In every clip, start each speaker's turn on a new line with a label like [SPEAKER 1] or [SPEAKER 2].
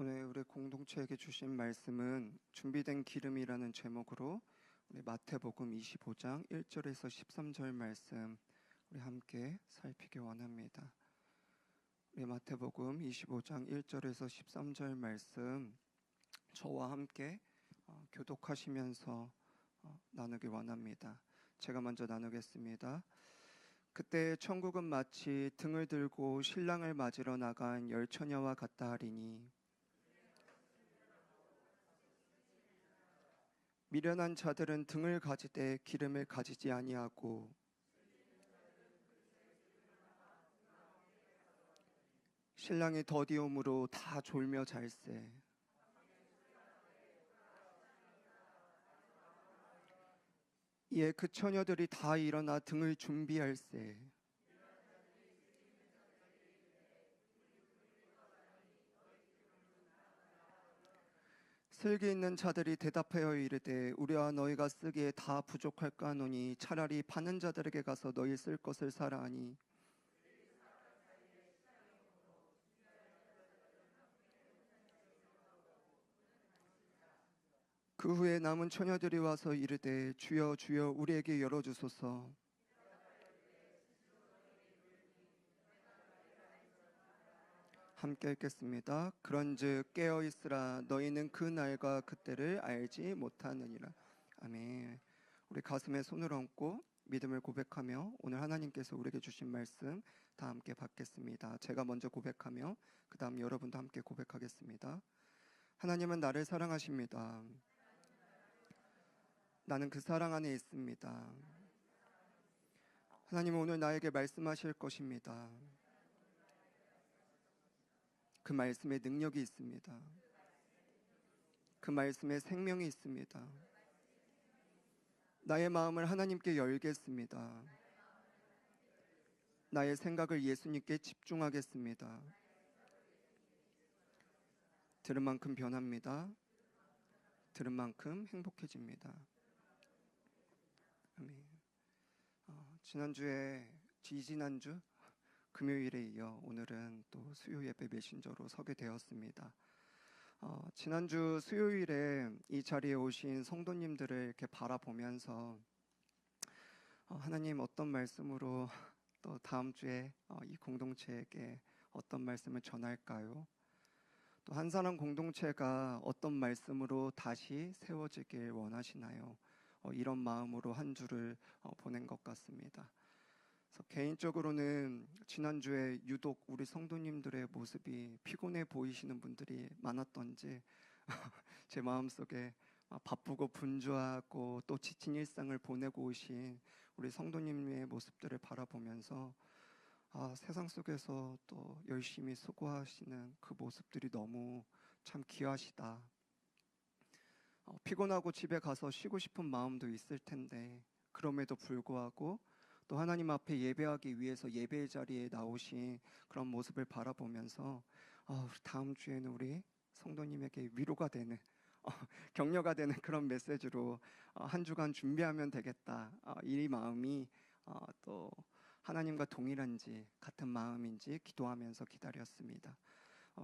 [SPEAKER 1] 오늘 우리 공동체에게 주신 말씀은 준비된 기름이라는 제목으로 우리 마태복음 25장 1절에서 13절 말씀 우리 함께 살피기 원합니다. 우리 마태복음 25장 1절에서 13절 말씀 저와 함께 교독하시면서 나누기 원합니다. 제가 먼저 나누겠습니다. 그때 천국은 마치 등을 들고 신랑을 맞으러 나간 열 처녀와 같다 하리니 미련한 자들은 등을 가지되 기름을 가지지 아니하고 신랑이 더디옴으로 다 졸며 잘세. 이에 그 처녀들이 다 일어나 등을 준비할세. 슬기 있는 자들이 대답하여 이르되 우리와 너희가 쓰기에 다 부족할까 하노니 차라리 파는 자들에게 가서 너희 쓸 것을 사라 하니 그 후에 남은 처녀들이 와서 이르되 주여 주여 우리에게 열어주소서. 함께 읽겠습니다. 그런즉 깨어있으라 너희는 그 날과 그때를 알지 못하느니라. 아멘. 우리 가슴에 손을 얹고 믿음을 고백하며 오늘 하나님께서 우리에게 주신 말씀 다 함께 받겠습니다. 제가 먼저 고백하며 그 다음 여러분도 함께 고백하겠습니다. 하나님은 나를 사랑하십니다. 나는 그 사랑 안에 있습니다. 하나님은 오늘 나에게 말씀하실 것입니다. 그 말씀에 능력이 있습니다. 그 말씀에 생명이 있습니다. 나의 마음을 하나님께 열겠습니다. 나의 생각을 예수님께 집중하겠습니다. 들은 만큼 변합니다. 들은 만큼 행복해집니다. 아멘. 지지난주 금요일에 이어 오늘은 또 수요 예배 메신저로 서게 되었습니다. 지난주 수요일에 이 자리에 오신 성도님들을 이렇게 바라보면서 하나님 어떤 말씀으로 또 다음 주에 이 공동체에게 어떤 말씀을 전할까요? 또 한 사람 공동체가 어떤 말씀으로 다시 세워지길 원하시나요? 이런 마음으로 한 주를 보낸 것 같습니다. 그래서 개인적으로는 지난주에 유독 우리 성도님들의 모습이 피곤해 보이시는 분들이 많았던지 제 마음속에 바쁘고 분주하고 또 지친 일상을 보내고 오신 우리 성도님의 모습들을 바라보면서 세상 속에서 또 열심히 수고하시는 그 모습들이 너무 참 귀하시다. 피곤하고 집에 가서 쉬고 싶은 마음도 있을 텐데 그럼에도 불구하고 또 하나님 앞에 예배하기 위해서 예배의 자리에 나오신 그런 모습을 바라보면서 다음 주에는 우리 성도님에게 위로가 되는 격려가 되는 그런 메시지로 한 주간 준비하면 되겠다. 이 마음이 또 하나님과 동일한지 같은 마음인지 기도하면서 기다렸습니다.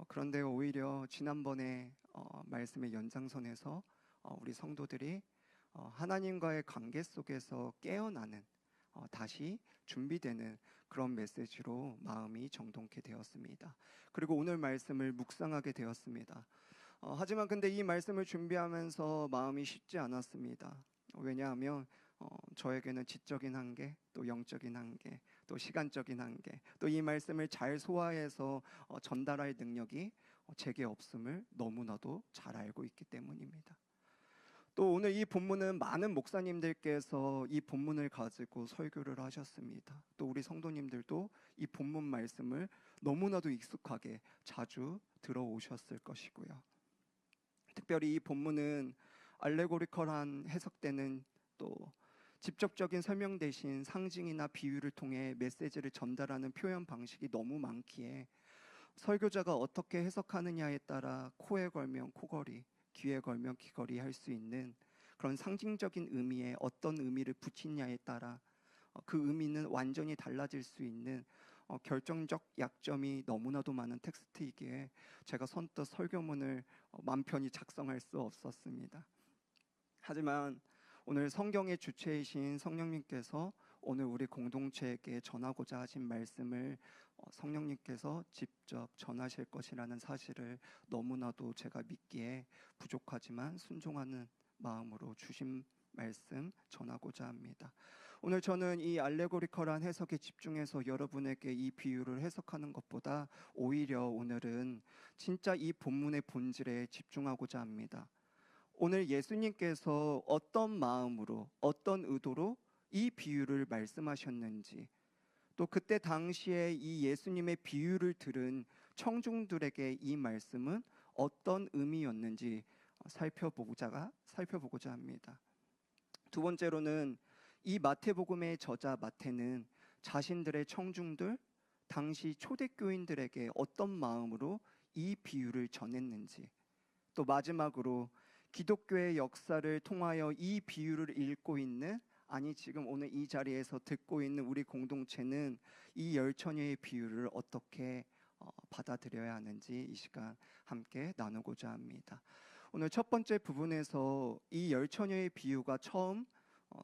[SPEAKER 1] 그런데 오히려 지난번에 말씀의 연장선에서 우리 성도들이 하나님과의 관계 속에서 깨어나는 다시 준비되는 그런 메시지로 마음이 정돈케 되었습니다. 그리고 오늘 말씀을 묵상하게 되었습니다. 하지만 근데 이 말씀을 준비하면서 마음이 쉽지 않았습니다. 왜냐하면 저에게는 지적인 한계, 또 영적인 한계, 또 시간적인 한계, 또 이 말씀을 잘 소화해서 전달할 능력이 제게 없음을 너무나도 잘 알고 있기 때문입니다. 또 오늘 이 본문은 많은 목사님들께서 이 본문을 가지고 설교를 하셨습니다. 또 우리 성도님들도 이 본문 말씀을 너무나도 익숙하게 자주 들어오셨을 것이고요. 특별히 이 본문은 알레고리컬한 해석되는 또 직접적인 설명 대신 상징이나 비유를 통해 메시지를 전달하는 표현 방식이 너무 많기에 설교자가 어떻게 해석하느냐에 따라 코에 걸면 코걸이, 귀에 걸면 귀걸이 할 수 있는 그런 상징적인 의미에 어떤 의미를 붙이냐에 따라 그 의미는 완전히 달라질 수 있는 결정적 약점이 너무나도 많은 텍스트이기에 제가 선뜻 설교문을 맘 편히 작성할 수 없었습니다. 하지만 오늘 성경의 주체이신 성령님께서 오늘 우리 공동체에게 전하고자 하신 말씀을 성령님께서 직접 전하실 것이라는 사실을 너무나도 제가 믿기에 부족하지만 순종하는 마음으로 주신 말씀 전하고자 합니다. 오늘 저는 이 알레고리컬한 해석에 집중해서 여러분에게 이 비유를 해석하는 것보다 오히려 오늘은 진짜 이 본문의 본질에 집중하고자 합니다. 오늘 예수님께서 어떤 마음으로, 어떤 의도로 이 비유를 말씀하셨는지, 또 그때 당시에 이 예수님의 비유를 들은 청중들에게 이 말씀은 어떤 의미였는지 살펴보고자 합니다. 두 번째로는 이 마태복음의 저자 마태는 자신들의 청중들, 당시 초대교인들에게 어떤 마음으로 이 비유를 전했는지, 또 마지막으로 기독교의 역사를 통하여 이 비유를 읽고 있는, 아니 지금 오늘 이 자리에서 듣고 있는 우리 공동체는 이 열 처녀의 비유를 어떻게 받아들여야 하는지 이 시간 함께 나누고자 합니다. 오늘 첫 번째 부분에서 이 열 처녀의 비유가 처음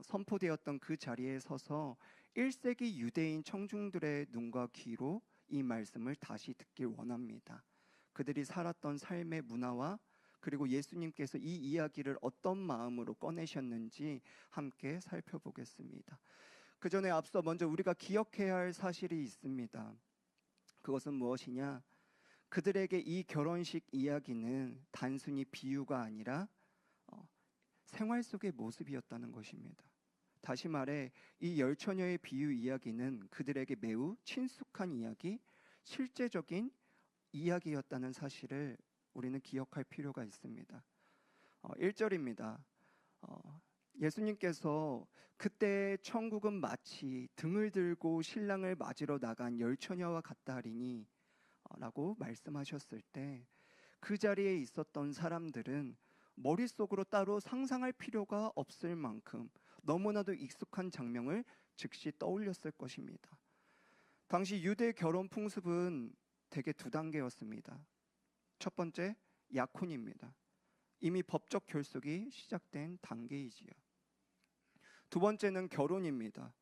[SPEAKER 1] 선포되었던 그 자리에 서서 1세기 유대인 청중들의 눈과 귀로 이 말씀을 다시 듣길 원합니다. 그들이 살았던 삶의 문화와 그리고 예수님께서 이 이야기를 어떤 마음으로 꺼내셨는지 함께 살펴보겠습니다. 그 전에 앞서 먼저 우리가 기억해야 할 사실이 있습니다. 그것은 무엇이냐? 그들에게 이 결혼식 이야기는 단순히 비유가 아니라 생활 속의 모습이었다는 것입니다. 다시 말해 이 열 처녀의 비유 이야기는 그들에게 매우 친숙한 이야기, 실제적인 이야기였다는 사실을 우리는 기억할 필요가 있습니다. 1절입니다. 예수님께서 그때 천국은 마치 등을 들고 신랑을 맞으러 나간 열 처녀와 같다 하리니 라고 말씀하셨을 때 그 자리에 있었던 사람들은 머릿속으로 따로 상상할 필요가 없을 만큼 너무나도 익숙한 장면을 즉시 떠올렸을 것입니다. 당시 유대 결혼 풍습은 대개 두 단계였습니다. 첫 번째, 약혼입니다. 이미 법적 결속이 시작된 단계이지요. 두 번째는 결혼입니다.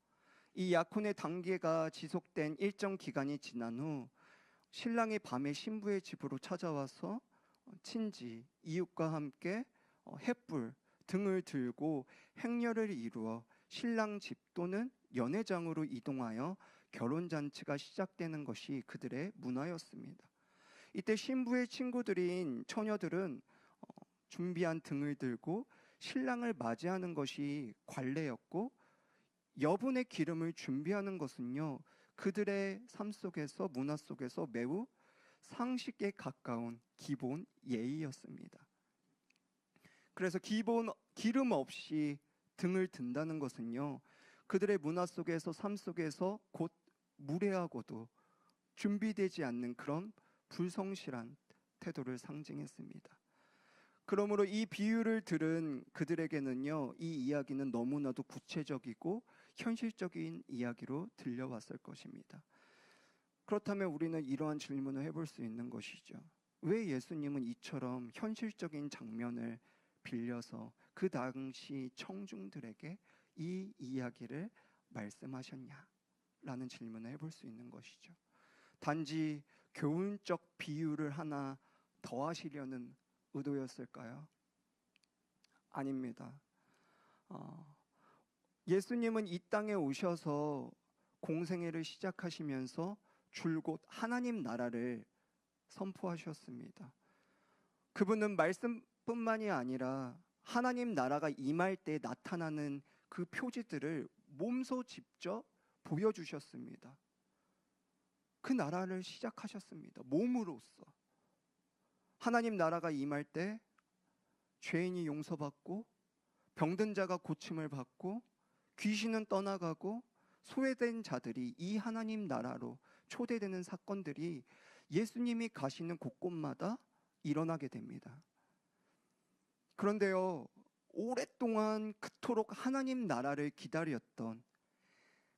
[SPEAKER 1] 이 약혼의 단계가 지속된 일정 기간이 지난 후 신랑이 밤에 신부의 집으로 찾아와서 친지, 이웃과 함께 횃불 등을 들고 행렬을 이루어 신랑 집 또는 연회장으로 이동하여 결혼잔치가 시작되는 것이 그들의 문화였습니다. 이때 신부의 친구들인 처녀들은 준비한 등을 들고 신랑을 맞이하는 것이 관례였고, 여분의 기름을 준비하는 것은요 그들의 삶 속에서, 문화 속에서 매우 상식에 가까운 기본 예의였습니다. 그래서 기름 없이 등을 든다는 것은요 그들의 문화 속에서, 삶 속에서 곧 무례하고도 준비되지 않는 그런 불성실한 태도를 상징했습니다. 그러므로 이 비유를 들은 그들에게는요 이 이야기는 너무나도 구체적이고 현실적인 이야기로 들려왔을 것입니다. 그렇다면 우리는 이러한 질문을 해볼 수 있는 것이죠. 왜 예수님은 이처럼 현실적인 장면을 빌려서 그 당시 청중들에게 이 이야기를 말씀하셨냐라는 질문을 해볼 수 있는 것이죠. 단지 교훈적 비유를 하나 더하시려는 의도였을까요? 아닙니다. 예수님은 이 땅에 오셔서 공생애를 시작하시면서 줄곧 하나님 나라를 선포하셨습니다. 그분은 말씀뿐만이 아니라 하나님 나라가 임할 때 나타나는 그 표지들을 몸소 직접 보여주셨습니다. 그 나라를 시작하셨습니다. 몸으로써. 하나님 나라가 임할 때 죄인이 용서받고 병든 자가 고침을 받고 귀신은 떠나가고 소외된 자들이 이 하나님 나라로 초대되는 사건들이 예수님이 가시는 곳곳마다 일어나게 됩니다. 그런데요, 오랫동안 그토록 하나님 나라를 기다렸던,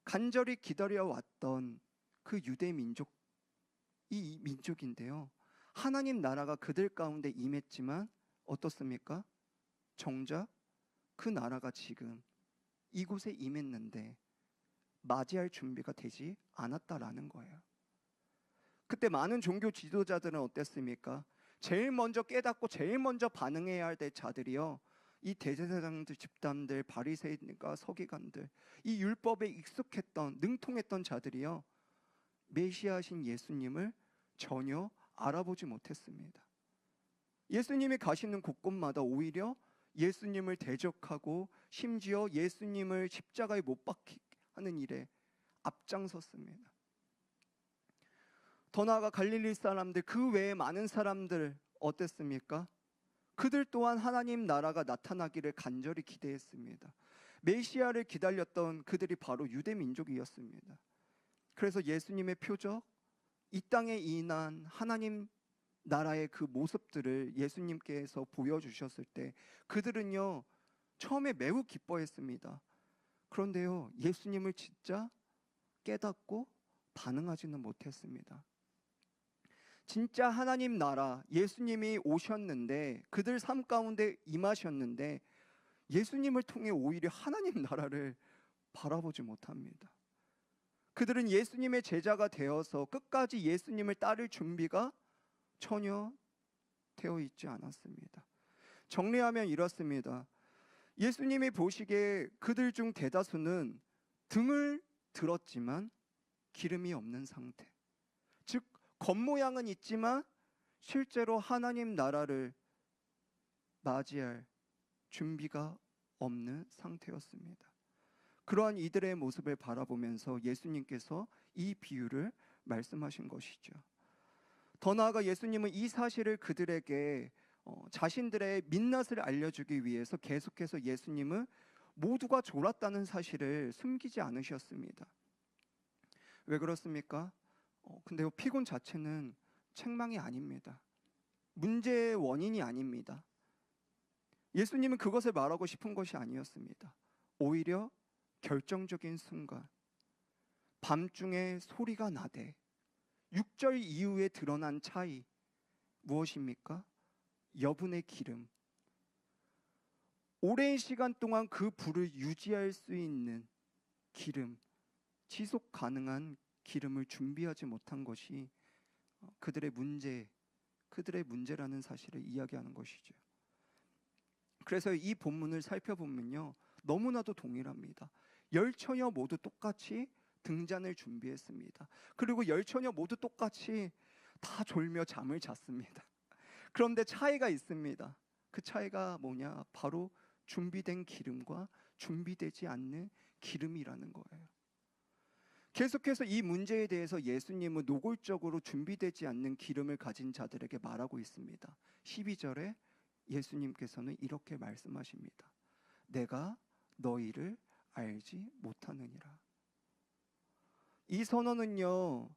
[SPEAKER 1] 간절히 기다려왔던 그 유대 민족, 이 민족인데요. 하나님 나라가 그들 가운데 임했지만 어떻습니까? 정작 그 나라가 지금 이곳에 임했는데 맞이할 준비가 되지 않았다라는 거예요. 그때 많은 종교 지도자들은 어땠습니까? 제일 먼저 깨닫고 제일 먼저 반응해야 할 자들이요, 이 대제사장들, 집단들, 바리새인과 서기관들, 이 율법에 익숙했던, 능통했던 자들이요, 메시아신 예수님을 전혀 알아보지 못했습니다. 예수님이 가시는 곳곳마다 오히려 예수님을 대적하고 심지어 예수님을 십자가에 못 박히게 하는 일에 앞장섰습니다. 더 나아가 갈릴리 사람들, 그 외에 많은 사람들 어땠습니까? 그들 또한 하나님 나라가 나타나기를 간절히 기대했습니다. 메시아를 기다렸던 그들이 바로 유대 민족이었습니다. 그래서 예수님의 표적, 이 땅에 임한 하나님 나라의 그 모습들을 예수님께서 보여주셨을 때 그들은요, 처음에 매우 기뻐했습니다. 그런데요, 예수님을 진짜 깨닫고 반응하지는 못했습니다. 진짜 하나님 나라, 예수님이 오셨는데, 그들 삶 가운데 임하셨는데 예수님을 통해 오히려 하나님 나라를 바라보지 못합니다. 그들은 예수님의 제자가 되어서 끝까지 예수님을 따를 준비가 전혀 되어 있지 않았습니다. 정리하면 이렇습니다. 예수님이 보시기에 그들 중 대다수는 등을 들었지만 기름이 없는 상태, 즉 겉모양은 있지만 실제로 하나님 나라를 맞이할 준비가 없는 상태였습니다. 그러한 이들의 모습을 바라보면서 예수님께서 이 비유를 말씀하신 것이죠. 더 나아가 예수님은 이 사실을 그들에게 자신들의 민낯을 알려주기 위해서 계속해서 예수님은 모두가 졸았다는 사실을 숨기지 않으셨습니다. 왜 그렇습니까? 근데 피곤 자체는 책망이 아닙니다. 문제의 원인이 아닙니다. 예수님은 그것을 말하고 싶은 것이 아니었습니다. 오히려 결정적인 순간, 밤중에 소리가 나되 6절 이후에 드러난 차이, 무엇입니까? 여분의 기름. 오랜 시간 동안 그 불을 유지할 수 있는 기름, 지속 가능한 기름을 준비하지 못한 것이 그들의 문제라는 사실을 이야기하는 것이죠. 그래서 이 본문을 살펴보면요, 너무나도 동일합니다. 열처녀 모두 똑같이 등잔을 준비했습니다. 그리고 열처녀 모두 똑같이 다 졸며 잠을 잤습니다. 그런데 차이가 있습니다. 그 차이가 뭐냐? 바로 준비된 기름과 준비되지 않는 기름이라는 거예요. 계속해서 이 문제에 대해서 예수님은 노골적으로 준비되지 않는 기름을 가진 자들에게 말하고 있습니다. 12절에 예수님께서는 이렇게 말씀하십니다. 내가 너희를 알지 못하느니라. 이 선언은요,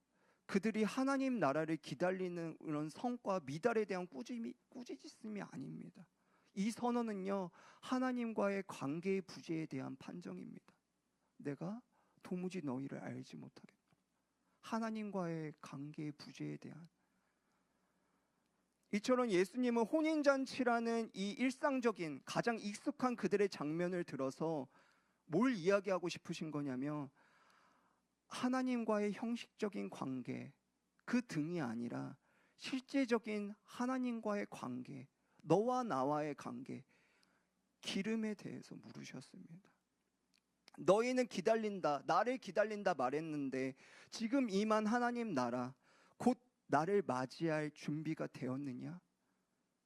[SPEAKER 1] 그들이 하나님 나라를 기다리는 그런 성과 미달에 대한 꾸짖음이 아닙니다. 이 선언은요, 하나님과의 관계의 부재에 대한 판정입니다. 내가 도무지 너희를 알지 못하겠다. 하나님과의 관계의 부재에 대한. 이처럼 예수님은 혼인잔치라는 이 일상적인 가장 익숙한 그들의 장면을 들어서 뭘 이야기하고 싶으신 거냐면, 하나님과의 형식적인 관계, 그 등이 아니라 실제적인 하나님과의 관계, 너와 나와의 관계, 기름에 대해서 물으셨습니다. 너희는 기다린다, 나를 기다린다 말했는데 지금 임한 하나님 나라, 곧 나를 맞이할 준비가 되었느냐?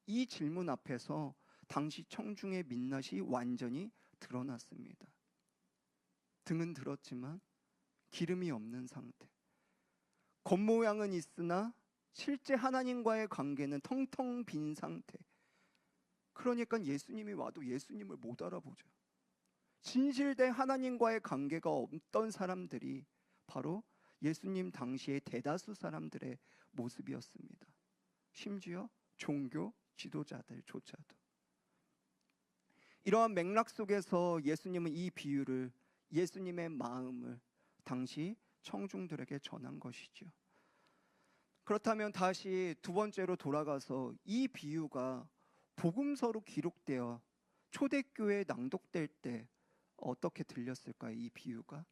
[SPEAKER 1] 이 질문 앞에서 당시 청중의 민낯이 완전히 드러났습니다. 등은 들었지만 기름이 없는 상태, 겉모양은 있으나 실제 하나님과의 관계는 텅텅 빈 상태. 그러니까 예수님이 와도 예수님을 못 알아보죠. 진실된 하나님과의 관계가 없던 사람들이 바로 예수님 당시의 대다수 사람들의 모습이었습니다. 심지어 종교 지도자들조차도. 이러한 맥락 속에서 예수님은 이 비유를, 예수님의 마음을 당시 청중들에게 전한 것이죠. 그렇다면 다시 두 번째로 돌아가서 이 비유가 복음서로 기록되어 초대교회에 낭독될 때 어떻게 들렸을까요? 이 비유가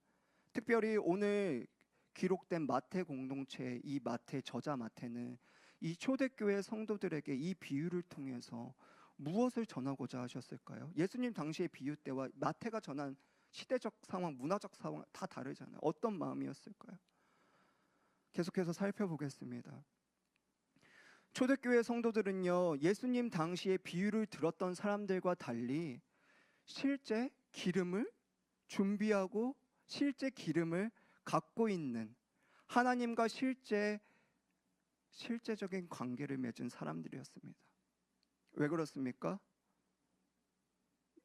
[SPEAKER 1] 특별히 오늘 기록된 마태 공동체, 이 마태 저자 마태는 이 초대교회 성도들에게 이 비유를 통해서 무엇을 전하고자 하셨을까요? 예수님 당시의 비유 때와 마태가 전한 시대적 상황, 문화적 상황 다 다르잖아요. 어떤 마음이었을까요? 계속해서 살펴보겠습니다. 초대교회 성도들은요, 예수님 당시의 비유를 들었던 사람들과 달리 실제 기름을 준비하고 실제 기름을 갖고 있는 하나님과 실제적인 관계를 맺은 사람들이었습니다. 왜 그렇습니까?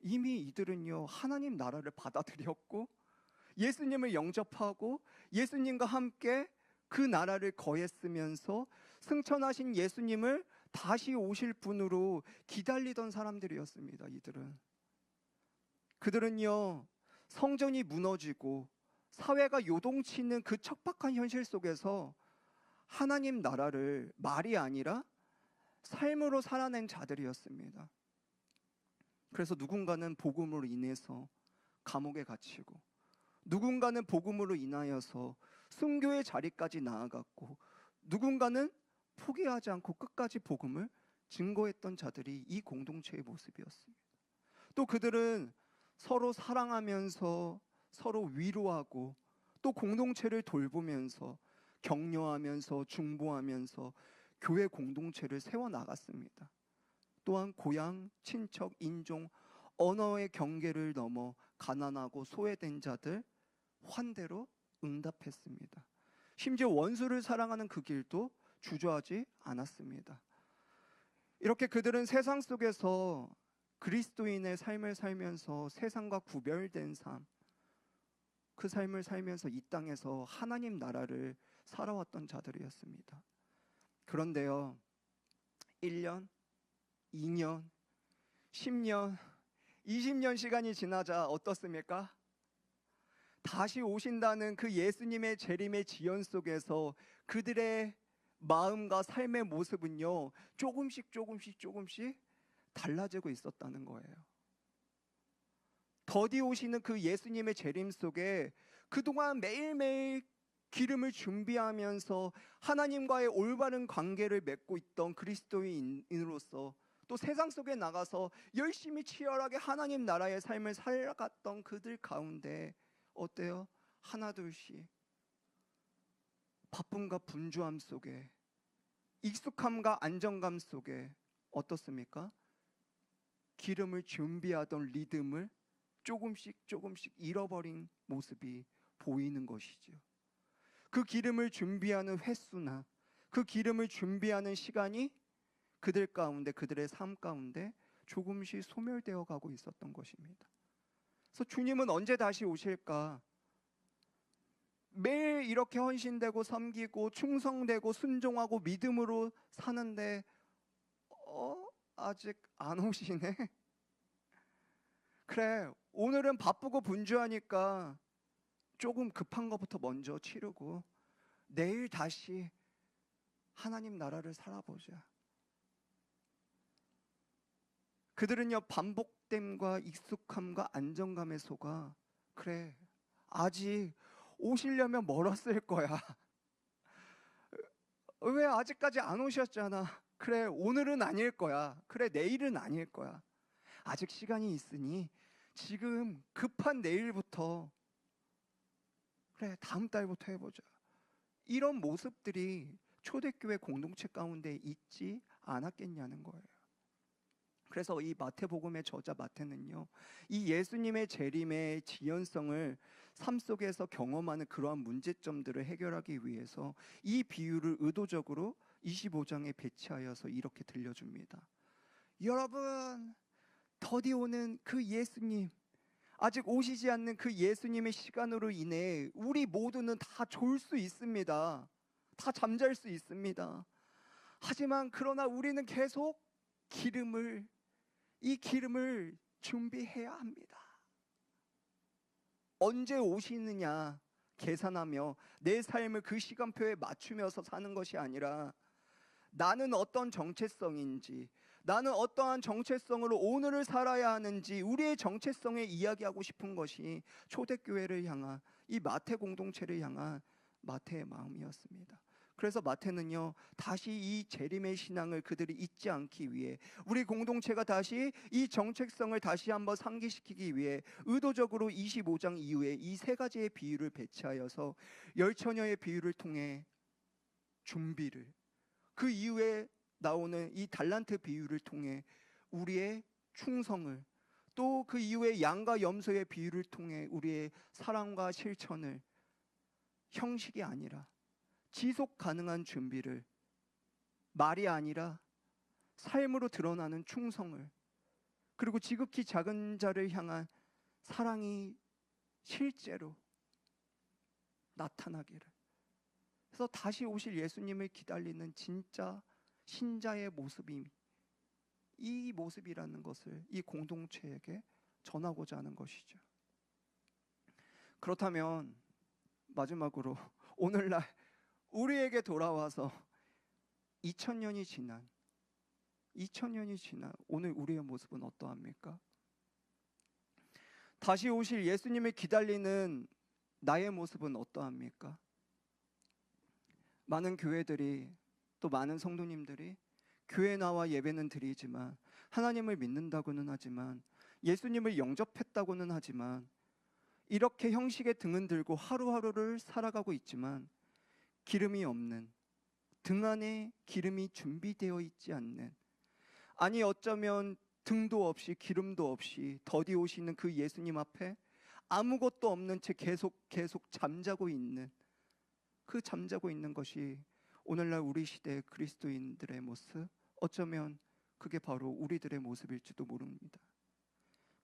[SPEAKER 1] 이미 이들은요, 하나님 나라를 받아들였고 예수님을 영접하고 예수님과 함께 그 나라를 거했으면서 승천하신 예수님을 다시 오실 분으로 기다리던 사람들이었습니다. 그들은요, 성전이 무너지고 사회가 요동치는 그 척박한 현실 속에서 하나님 나라를 말이 아니라 삶으로 살아낸 자들이었습니다. 그래서 누군가는 복음으로 인해서 감옥에 갇히고, 누군가는 복음으로 인하여서 순교의 자리까지 나아갔고, 누군가는 포기하지 않고 끝까지 복음을 증거했던 자들이 이 공동체의 모습이었습니다. 또 그들은 서로 사랑하면서 서로 위로하고 또 공동체를 돌보면서 격려하면서 중보하면서 교회 공동체를 세워나갔습니다. 또한 고향, 친척, 인종, 언어의 경계를 넘어 가난하고 소외된 자들 환대로 응답했습니다. 심지어 원수를 사랑하는 그 길도 주저하지 않았습니다. 이렇게 그들은 세상 속에서 그리스도인의 삶을 살면서 세상과 구별된 삶, 그 삶을 살면서 이 땅에서 하나님 나라를 살아왔던 자들이었습니다. 그런데요, 1년, 2년, 10년, 20년 시간이 지나자 어떻습니까? 다시 오신다는 그 예수님의 재림의 지연 속에서 그들의 마음과 삶의 모습은요, 조금씩 달라지고 있었다는 거예요. 더디 오시는 그 예수님의 재림 속에 그동안 매일매일 기름을 준비하면서 하나님과의 올바른 관계를 맺고 있던 그리스도인으로서 또 세상 속에 나가서 열심히 치열하게 하나님 나라의 삶을 살아갔던 그들 가운데 어때요? 하나둘씩 바쁨과 분주함 속에, 익숙함과 안정감 속에 어떻습니까? 기름을 준비하던 리듬을 조금씩 잃어버린 모습이 보이는 것이죠. 그 기름을 준비하는 횟수나 그 기름을 준비하는 시간이 그들 가운데, 그들의 삶 가운데 조금씩 소멸되어 가고 있었던 것입니다. 그래서 주님은 언제 다시 오실까? 매일 이렇게 헌신되고 섬기고 충성되고 순종하고 믿음으로 사는데 아직 안 오시네. 그래, 오늘은 바쁘고 분주하니까 조금 급한 것부터 먼저 치르고 내일 다시 하나님 나라를 살아보자. 그들은요, 반복됨과 익숙함과 안정감에 속아 그래, 아직 오시려면 멀었을 거야. 왜 아직까지 안 오셨잖아. 그래, 오늘은 아닐 거야. 그래, 내일은 아닐 거야. 아직 시간이 있으니 지금 급한 내일부터, 그래, 다음 달부터 해보자. 이런 모습들이 초대교회 공동체 가운데 있지 않았겠냐는 거예요. 그래서 이 마태복음의 저자 마태는요, 이 예수님의 재림의 지연성을 삶 속에서 경험하는 그러한 문제점들을 해결하기 위해서 이 비유를 의도적으로 25장에 배치하여서 이렇게 들려줍니다. 여러분, 더디 오는 그 예수님, 아직 오시지 않는 그 예수님의 시간으로 인해 우리 모두는 다 졸 수 있습니다. 다 잠잘 수 있습니다. 하지만 그러나 우리는 계속 이 기름을 준비해야 합니다. 언제 오시느냐, 계산하며 내 삶을 그 시간표에 맞추면서 사는 것이 아니라 나는 어떤 정체성인지, 나는 어떠한 정체성으로 오늘을 살아야 하는지 우리의 정체성에 이야기하고 싶은 것이 초대교회를 향한, 이 마태 공동체를 향한 마태의 마음이었습니다. 그래서 마태는요, 다시 이 재림의 신앙을 그들이 잊지 않기 위해, 우리 공동체가 다시 이 정체성을 다시 한번 상기시키기 위해 의도적으로 25장 이후에 이 세 가지의 비유를 배치하여서 열처녀의 비유를 통해 준비를, 그 이후에 나오는 이 달란트 비유를 통해 우리의 충성을, 또 그 이후에 양과 염소의 비유를 통해 우리의 사랑과 실천을, 형식이 아니라 지속 가능한 준비를, 말이 아니라 삶으로 드러나는 충성을, 그리고 지극히 작은 자를 향한 사랑이 실제로 나타나기를, 그래서 다시 오실 예수님을 기다리는 진짜 신자의 모습이 이 모습이라는 것을 이 공동체에게 전하고자 하는 것이죠. 그렇다면 마지막으로 오늘날 우리에게 돌아와서 2000년이 지난 오늘 우리의 모습은 어떠합니까? 다시 오실 예수님을 기다리는 나의 모습은 어떠합니까? 많은 교회들이, 또 많은 성도님들이 교회 나와 예배는 드리지만, 하나님을 믿는다고는 하지만, 예수님을 영접했다고는 하지만, 이렇게 형식에 등은 들고 하루하루를 살아가고 있지만 기름이 없는, 등 안에 기름이 준비되어 있지 않는, 아니 어쩌면 등도 없이 기름도 없이 더디 오시는 그 예수님 앞에 아무것도 없는 채 계속 잠자고 있는, 그 잠자고 있는 것이 오늘날 우리 시대의 그리스도인들의 모습, 어쩌면 그게 바로 우리들의 모습일지도 모릅니다.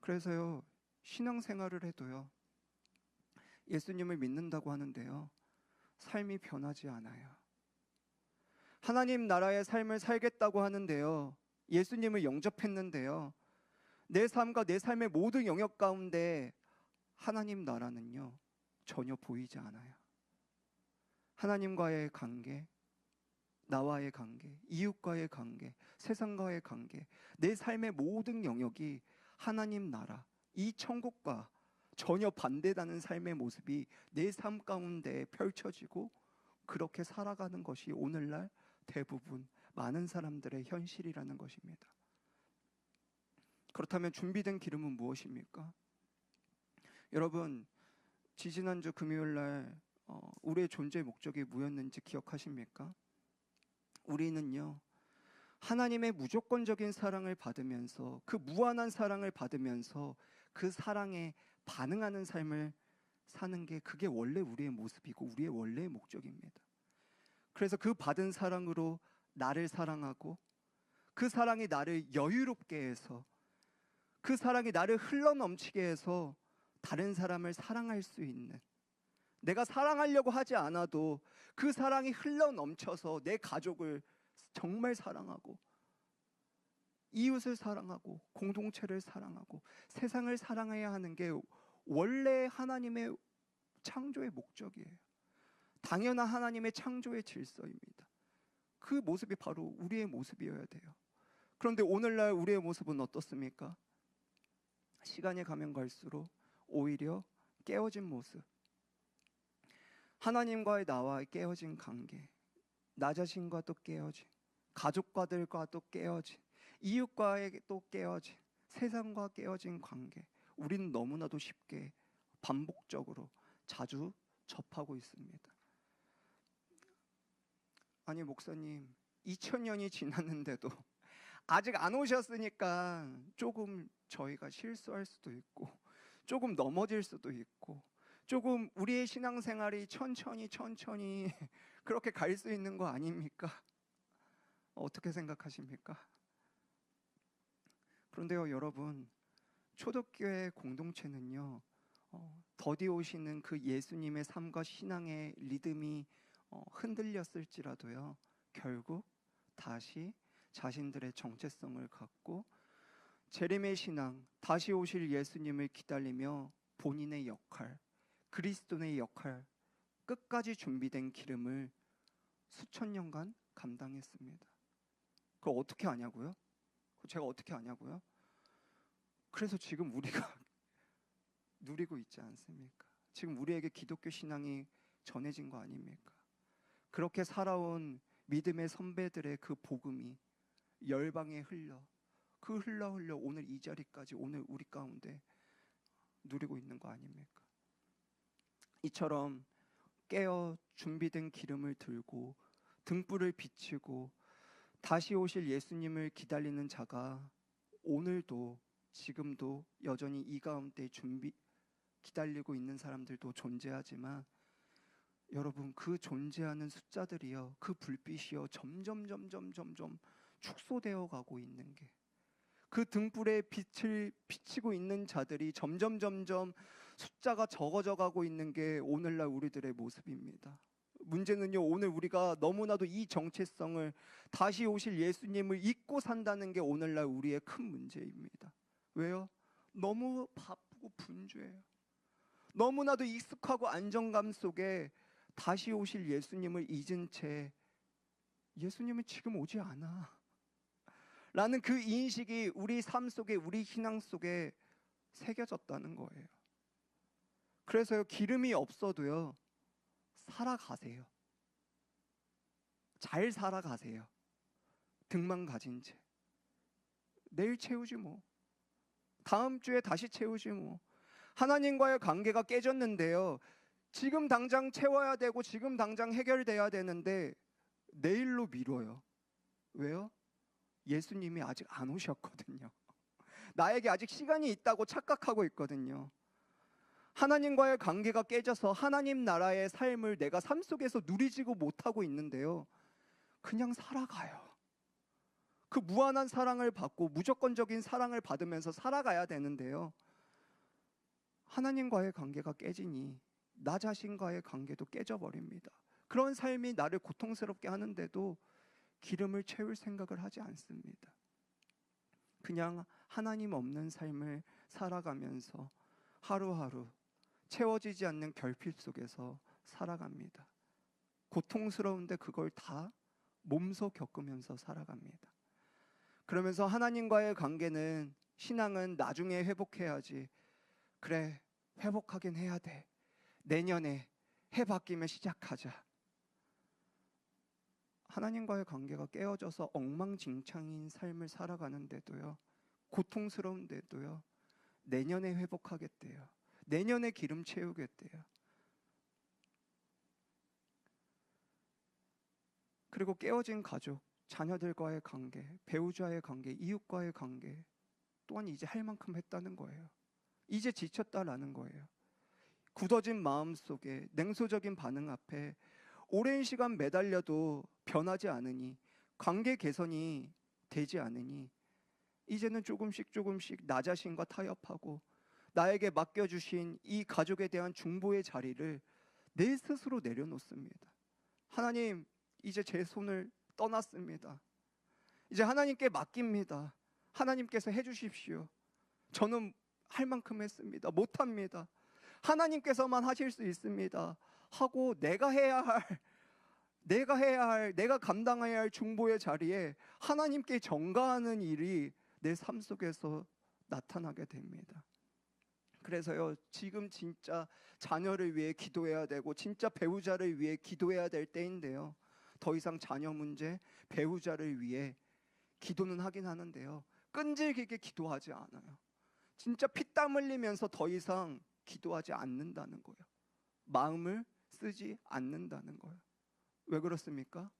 [SPEAKER 1] 그래서요, 신앙생활을 해도요, 예수님을 믿는다고 하는데요, 삶이 변하지 않아요. 하나님 나라의 삶을 살겠다고 하는데요, 예수님을 영접했는데요, 내 삶과 내 삶의 모든 영역 가운데 하나님 나라는요 전혀 보이지 않아요. 하나님과의 관계, 나와의 관계, 이웃과의 관계, 세상과의 관계, 내 삶의 모든 영역이 하나님 나라, 이 천국과 전혀 반대되는 삶의 모습이 내 삶 가운데 펼쳐지고 그렇게 살아가는 것이 오늘날 대부분 많은 사람들의 현실이라는 것입니다. 그렇다면 준비된 기름은 무엇입니까? 여러분, 지지난주 금요일날 우리의 존재 목적이 뭐였는지 기억하십니까? 우리는요, 하나님의 무조건적인 사랑을 받으면서, 그 무한한 사랑을 받으면서 그 사랑에 반응하는 삶을 사는 게, 그게 원래 우리의 모습이고 우리의 원래의 목적입니다. 그래서 그 받은 사랑으로 나를 사랑하고, 그 사랑이 나를 여유롭게 해서, 그 사랑이 나를 흘러넘치게 해서 다른 사람을 사랑할 수 있는, 내가 사랑하려고 하지 않아도 그 사랑이 흘러넘쳐서 내 가족을 정말 사랑하고, 이웃을 사랑하고, 공동체를 사랑하고, 세상을 사랑해야 하는 게 원래 하나님의 창조의 목적이에요. 당연한 하나님의 창조의 질서입니다. 그 모습이 바로 우리의 모습이어야 돼요. 그런데 오늘날 우리의 모습은 어떻습니까? 시간이 가면 갈수록 오히려 깨어진 모습, 하나님과의 나와의 깨어진 관계, 나 자신과도 깨어진, 가족과들과도 깨어진, 이웃과의 또 깨어진, 세상과 깨어진 관계, 우리는 너무나도 쉽게 반복적으로 자주 접하고 있습니다. 아니 목사님, 2000년이 지났는데도 아직 안 오셨으니까 조금 저희가 실수할 수도 있고, 조금 넘어질 수도 있고, 조금 우리의 신앙생활이 천천히 그렇게 갈 수 있는 거 아닙니까? 어떻게 생각하십니까? 그런데요 여러분, 초대교회 공동체는요, 더디 오시는 그 예수님의 삶과 신앙의 리듬이 흔들렸을지라도요, 결국 다시 자신들의 정체성을 갖고 재림의 신앙, 다시 오실 예수님을 기다리며 본인의 역할, 그리스도의 역할, 끝까지 준비된 기름을 수천 년간 감당했습니다. 그걸 어떻게 아냐고요? 제가 어떻게 아냐고요? 그래서 지금 우리가 누리고 있지 않습니까? 지금 우리에게 기독교 신앙이 전해진 거 아닙니까? 그렇게 살아온 믿음의 선배들의 그 복음이 열방에 흘러 오늘 이 자리까지, 오늘 우리 가운데 누리고 있는 거 아닙니까? 이처럼 깨어 준비된 기름을 들고 등불을 비추고 다시 오실 예수님을 기다리는 자가 오늘도 지금도 여전히 이 가운데 기다리고 있는 사람들도 존재하지만, 여러분, 그 존재하는 숫자들이요, 그 불빛이요, 점점 축소되어 가고 있는 게, 그 등불에 빛을 비치고 있는 자들이 점점 숫자가 적어져 가고 있는 게 오늘날 우리들의 모습입니다. 문제는요, 오늘 우리가 너무나도 이 정체성을, 다시 오실 예수님을 잊고 산다는 게 오늘날 우리의 큰 문제입니다. 왜요? 너무 바쁘고 분주해요. 너무나도 익숙하고 안정감 속에 다시 오실 예수님을 잊은 채 예수님은 지금 오지 않아 라는 그 인식이 우리 삶 속에, 우리 신앙 속에 새겨졌다는 거예요. 그래서요, 기름이 없어도요, 살아가세요. 잘 살아가세요. 등만 가진 채. 내일 채우지 뭐. 다음 주에 다시 채우지 뭐. 하나님과의 관계가 깨졌는데요, 지금 당장 채워야 되고 지금 당장 해결돼야 되는데 내일로 미뤄요. 왜요? 예수님이 아직 안 오셨거든요. 나에게 아직 시간이 있다고 착각하고 있거든요. 하나님과의 관계가 깨져서 하나님 나라의 삶을 내가 삶 속에서 누리지고 못하고 있는데요, 그냥 살아가요. 그 무한한 사랑을 받고 무조건적인 사랑을 받으면서 살아가야 되는데요, 하나님과의 관계가 깨지니 나 자신과의 관계도 깨져버립니다. 그런 삶이 나를 고통스럽게 하는데도 기름을 채울 생각을 하지 않습니다. 그냥 하나님 없는 삶을 살아가면서 하루하루 채워지지 않는 결핍 속에서 살아갑니다. 고통스러운데 그걸 다 몸소 겪으면서 살아갑니다. 그러면서 하나님과의 관계는, 신앙은 나중에 회복해야지. 그래, 회복하긴 해야 돼. 내년에 해 바뀌면 시작하자. 하나님과의 관계가 깨어져서 엉망진창인 삶을 살아가는데도요, 고통스러운데도요, 내년에 회복하겠대요. 내년에 기름 채우겠대요. 그리고 깨어진 가족, 자녀들과의 관계, 배우자의 관계, 이웃과의 관계 또한 이제 할 만큼 했다는 거예요. 이제 지쳤다라는 거예요. 굳어진 마음 속에, 냉소적인 반응 앞에 오랜 시간 매달려도 변하지 않으니, 관계 개선이 되지 않으니 이제는 조금씩 나 자신과 타협하고 나에게 맡겨주신 이 가족에 대한 중보의 자리를 내 스스로 내려놓습니다. 하나님, 이제 제 손을 떠났습니다. 이제 하나님께 맡깁니다. 하나님께서 해주십시오. 저는 할 만큼 했습니다. 못합니다. 하나님께서만 하실 수 있습니다 하고 내가 감당해야 할 중보의 자리에 하나님께 전가하는 일이 내 삶 속에서 나타나게 됩니다. 그래서요, 지금 진짜 자녀를 위해 기도해야 되고 진짜 배우자를 위해 기도해야 될 때인데요, 더 이상 자녀 문제, 배우자를 위해 기도는 하긴 하는데요, 끈질기게 기도하지 않아요. 진짜 피땀 흘리면서 더 이상 기도하지 않는다는 거예요. 마음을 쓰지 않는다는 거예요. 왜 그렇습니까?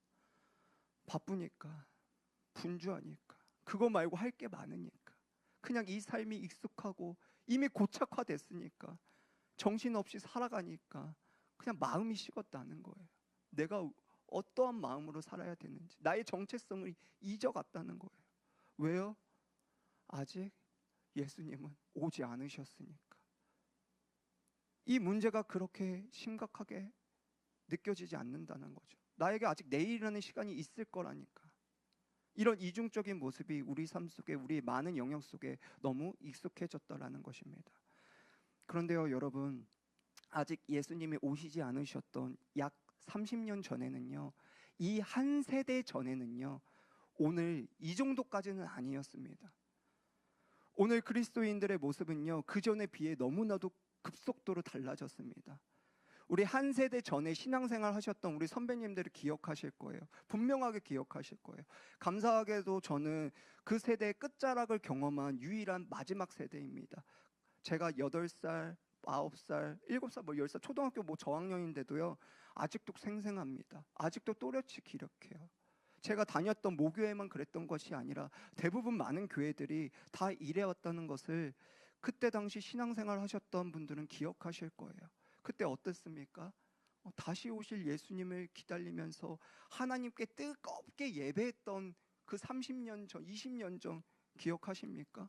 [SPEAKER 1] 바쁘니까, 분주하니까, 그거 말고 할 게 많으니까, 그냥 이 삶이 익숙하고 이미 고착화됐으니까, 정신없이 살아가니까 그냥 마음이 식었다는 거예요. 내가 어떠한 마음으로 살아야 되는지, 나의 정체성을 잊어갔다는 거예요. 왜요? 아직 예수님은 오지 않으셨으니까. 이 문제가 그렇게 심각하게 느껴지지 않는다는 거죠. 나에게 아직 내일이라는 시간이 있을 거라니까. 이런 이중적인 모습이 우리 삶 속에, 우리 많은 영역 속에 너무 익숙해졌다라는 것입니다. 그런데요, 여러분, 아직 예수님이 오시지 않으셨던 약 30년 전에는요, 이 한 세대 전에는요, 오늘 이 정도까지는 아니었습니다. 오늘 그리스도인들의 모습은요, 그 전에 비해 너무나도 급속도로 달라졌습니다. 우리 한 세대 전에 신앙생활 하셨던 우리 선배님들을 기억하실 거예요. 분명하게 기억하실 거예요. 감사하게도 저는 그 세대의 끝자락을 경험한 유일한 마지막 세대입니다. 제가 8살, 9살, 7살, 10살, 초등학교 저학년인데도요, 아직도 생생합니다. 아직도 또렷이 기억해요. 제가 다녔던 모교회만 그랬던 것이 아니라 대부분 많은 교회들이 다 이래왔다는 것을 그때 당시 신앙생활 하셨던 분들은 기억하실 거예요. 그때 어땠습니까? 다시 오실 예수님을 기다리면서 하나님께 뜨겁게 예배했던 그 30년 전, 20년 전 기억하십니까?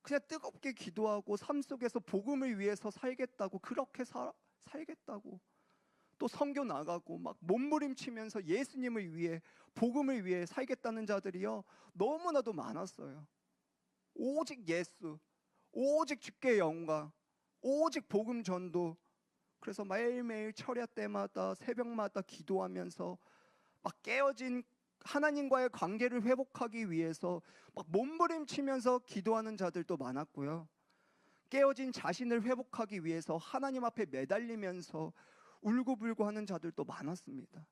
[SPEAKER 1] 그냥 뜨겁게 기도하고 삶 속에서 복음을 위해서 살겠다고, 그렇게 살겠다고, 또 선교 나가고 막 몸부림치면서 예수님을 위해, 복음을 위해 살겠다는 자들이요, 너무나도 많았어요. 오직 예수, 오직 주께 영광, 오직 복음 전도. 그래서 매일매일 철야 때마다 새벽마다 기도하면서 막 깨어진 하나님과의 관계를 회복하기 위해서 막 몸부림치면서 기도하는 자들도 많았고요. 깨어진 자신을 회복하기 위해서 하나님 앞에 매달리면서 울고불고 하는 자들도 많았습니다.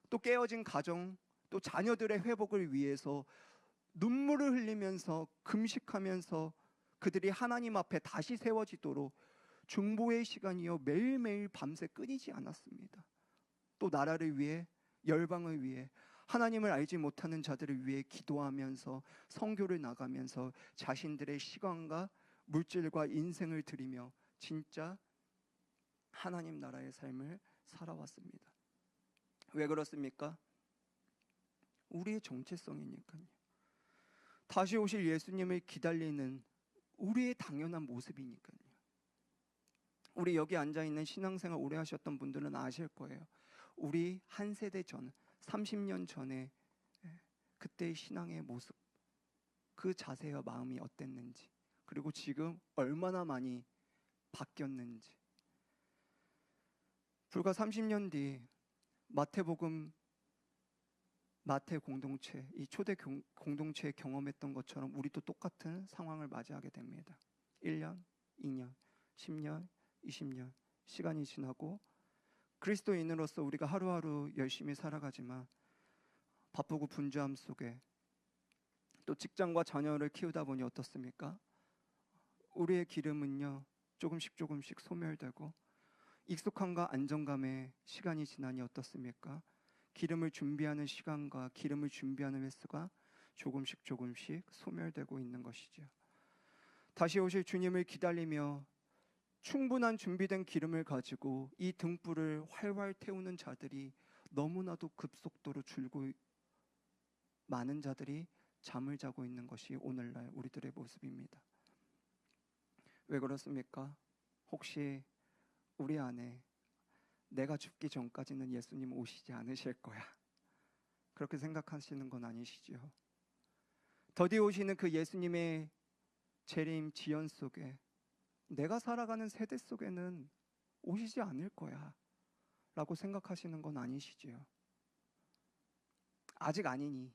[SPEAKER 1] 또 깨어진 가정, 또 자녀들의 회복을 위해서 눈물을 흘리면서 금식하면서 그들이 하나님 앞에 다시 세워지도록 중보의 시간이요, 매일매일 밤새 끊이지 않았습니다. 또 나라를 위해, 열방을 위해, 하나님을 알지 못하는 자들을 위해 기도하면서 선교를 나가면서 자신들의 시간과 물질과 인생을 드리며 진짜 하나님 나라의 삶을 살아왔습니다. 왜 그렇습니까? 우리의 정체성이니까요. 다시 오실 예수님을 기다리는 우리의 당연한 모습이니까요. 우리 여기 앉아있는 신앙생활 오래 하셨던 분들은 아실 거예요. 우리 한 세대 전, 30년 전에 그때의 신앙의 모습, 그 자세와 마음이 어땠는지, 그리고 지금 얼마나 많이 바뀌었는지. 불과 30년 뒤 마태복음, 마태 공동체, 이 초대 공동체에 경험했던 것처럼 우리도 똑같은 상황을 맞이하게 됩니다. 1년, 2년, 10년, 20년 시간이 지나고 그리스도인으로서 우리가 하루하루 열심히 살아가지만 바쁘고 분주함 속에 또 직장과 자녀를 키우다 보니 어떻습니까? 우리의 기름은요, 조금씩 소멸되고 익숙함과 안정감의 시간이 지나니 어떻습니까? 기름을 준비하는 시간과 기름을 준비하는 횟수가 조금씩 소멸되고 있는 것이죠. 다시 오실 주님을 기다리며 충분한 준비된 기름을 가지고 이 등불을 활활 태우는 자들이 너무나도 급속도로 줄고, 많은 자들이 잠을 자고 있는 것이 오늘날 우리들의 모습입니다. 왜 그렇습니까? 혹시 우리 안에 내가 죽기 전까지는 예수님 오시지 않으실 거야, 그렇게 생각하시는 건 아니시죠? 더디 오시는 그 예수님의 재림 지연 속에 내가 살아가는 세대 속에는 오시지 않을 거야 라고 생각하시는 건 아니시지요? 아직 아니니,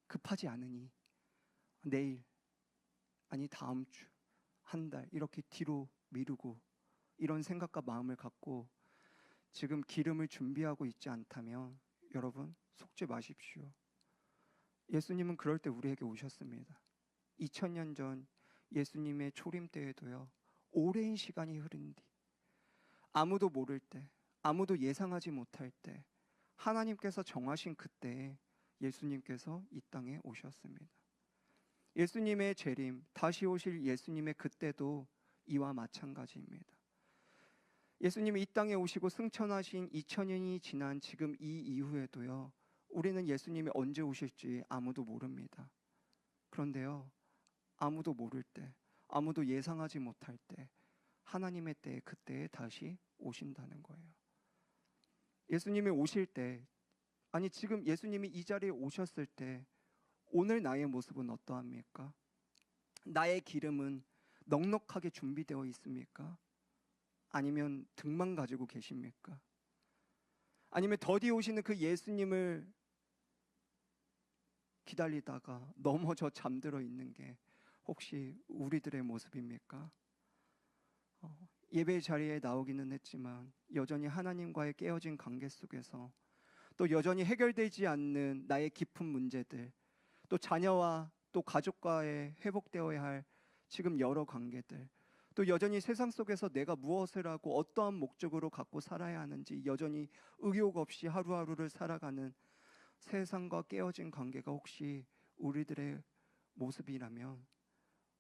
[SPEAKER 1] 급하지 않으니, 내일, 아니 다음 주, 한 달 이렇게 뒤로 미루고 이런 생각과 마음을 갖고 지금 기름을 준비하고 있지 않다면 여러분 속지 마십시오. 예수님은 그럴 때 우리에게 오셨습니다. 2000년 전 예수님의 초림 때에도요, 오랜 시간이 흐른 뒤, 아무도 모를 때, 아무도 예상하지 못할 때, 하나님께서 정하신 그때에 예수님께서 이 땅에 오셨습니다. 예수님의 재림, 다시 오실 예수님의 그때도 이와 마찬가지입니다. 예수님이 이 땅에 오시고 승천하신 2000년이 지난 지금 이 이후에도요, 우리는 예수님이 언제 오실지 아무도 모릅니다. 그런데요, 아무도 모를 때, 아무도 예상하지 못할 때 하나님의 때에, 그때에 다시 오신다는 거예요. 예수님이 오실 때, 아니 지금 예수님이 이 자리에 오셨을 때 오늘 나의 모습은 어떠합니까? 나의 기름은 넉넉하게 준비되어 있습니까? 아니면 등만 가지고 계십니까? 아니면 더디 오시는 그 예수님을 기다리다가 넘어져 잠들어 있는 게 혹시 우리들의 모습입니까? 예배 자리에 나오기는 했지만 여전히 하나님과의 깨어진 관계 속에서 또 여전히 해결되지 않는 나의 깊은 문제들, 또 자녀와 또 가족과의 회복되어야 할 지금 여러 관계들, 또 여전히 세상 속에서 내가 무엇을 하고 어떠한 목적으로 갖고 살아야 하는지 여전히 의욕 없이 하루하루를 살아가는 세상과 깨어진 관계가 혹시 우리들의 모습이라면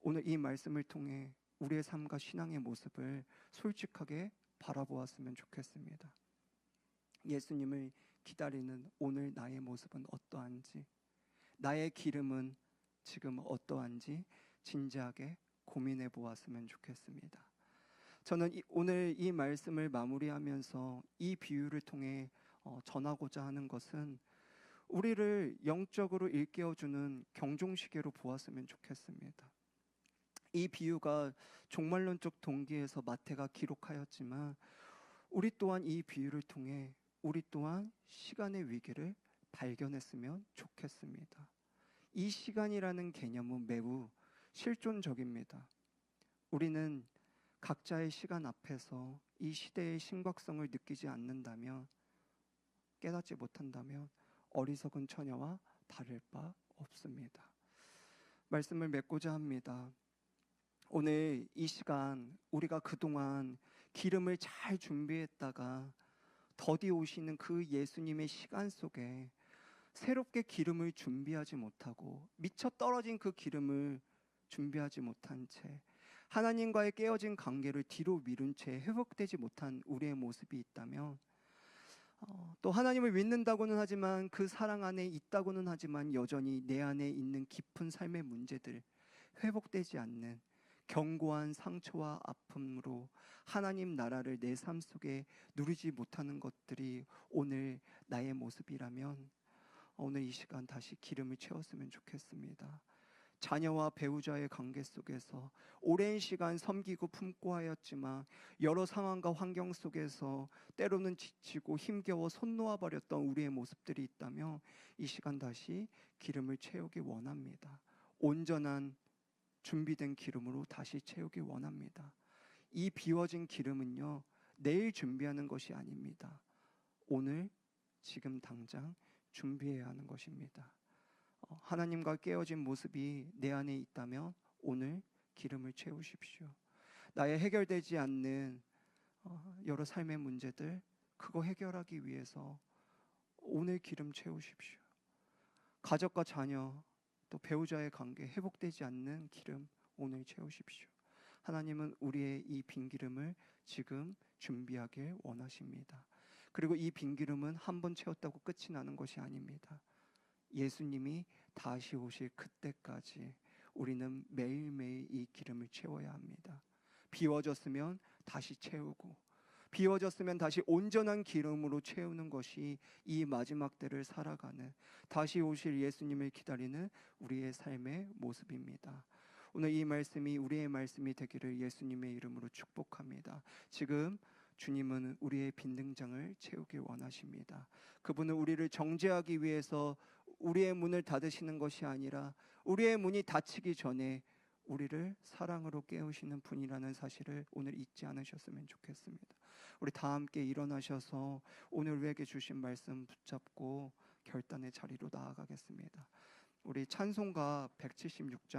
[SPEAKER 1] 오늘 이 말씀을 통해 우리의 삶과 신앙의 모습을 솔직하게 바라보았으면 좋겠습니다. 예수님을 기다리는 오늘 나의 모습은 어떠한지, 나의 기름은 지금 어떠한지 진지하게 고민해 보았으면 좋겠습니다. 저는 오늘 이 말씀을 마무리하면서 이 비유를 통해 전하고자 하는 것은 우리를 영적으로 일깨워주는 경종시계로 보았으면 좋겠습니다. 이 비유가 종말론적 동기에서 마태가 기록하였지만 우리 또한 이 비유를 통해 우리 또한 시간의 위기를 발견했으면 좋겠습니다. 이 시간이라는 개념은 매우 실존적입니다. 우리는 각자의 시간 앞에서 이 시대의 심각성을 느끼지 않는다면, 깨닫지 못한다면 어리석은 처녀와 다를 바 없습니다. 말씀을 맺고자 합니다. 오늘 이 시간 우리가 그동안 기름을 잘 준비했다가 더디 오시는 그 예수님의 시간 속에 새롭게 기름을 준비하지 못하고 미처 떨어진 그 기름을 준비하지 못한 채 하나님과의 깨어진 관계를 뒤로 미룬 채 회복되지 못한 우리의 모습이 있다면, 또 하나님을 믿는다고는 하지만 그 사랑 안에 있다고는 하지만 여전히 내 안에 있는 깊은 삶의 문제들, 회복되지 않는 견고한 상처와 아픔으로 하나님 나라를 내 삶 속에 누리지 못하는 것들이 오늘 나의 모습이라면 오늘 이 시간 다시 기름을 채웠으면 좋겠습니다. 자녀와 배우자의 관계 속에서 오랜 시간 섬기고 품고 하였지만 여러 상황과 환경 속에서 때로는 지치고 힘겨워 손 놓아버렸던 우리의 모습들이 있다면 이 시간 다시 기름을 채우기 원합니다. 온전한 준비된 기름으로 다시 채우기 원합니다. 이 비워진 기름은요, 내일 준비하는 것이 아닙니다. 오늘 지금 당장 준비해야 하는 것입니다. 하나님과 깨어진 모습이 내 안에 있다면 오늘 기름을 채우십시오. 나의 해결되지 않는 여러 삶의 문제들, 그거 해결하기 위해서 오늘 기름 채우십시오. 가족과 자녀 또 배우자의 관계 회복되지 않는 기름 오늘 채우십시오. 하나님은 우리의 이 빈 기름을 지금 준비하길 원하십니다. 그리고 이 빈 기름은 한 번 채웠다고 끝이 나는 것이 아닙니다. 예수님이 다시 오실 그때까지 우리는 매일매일 이 기름을 채워야 합니다. 비워졌으면 다시 채우고, 비워졌으면 다시 온전한 기름으로 채우는 것이 이 마지막 때를 살아가는 다시 오실 예수님을 기다리는 우리의 삶의 모습입니다. 오늘 이 말씀이 우리의 말씀이 되기를 예수님의 이름으로 축복합니다. 지금 주님은 우리의 빈 등장을 채우길 원하십니다. 그분은 우리를 정죄하기 위해서 우리의 문을 닫으시는 것이 아니라 우리의 문이 닫히기 전에 우리를 사랑으로 깨우시는 분이라는 사실을 오늘 잊지 않으셨으면 좋겠습니다. 우리 다 함께 일어나셔서 오늘 우리에게 주신 말씀 붙잡고 결단의 자리로 나아가겠습니다. 우리 찬송가 176장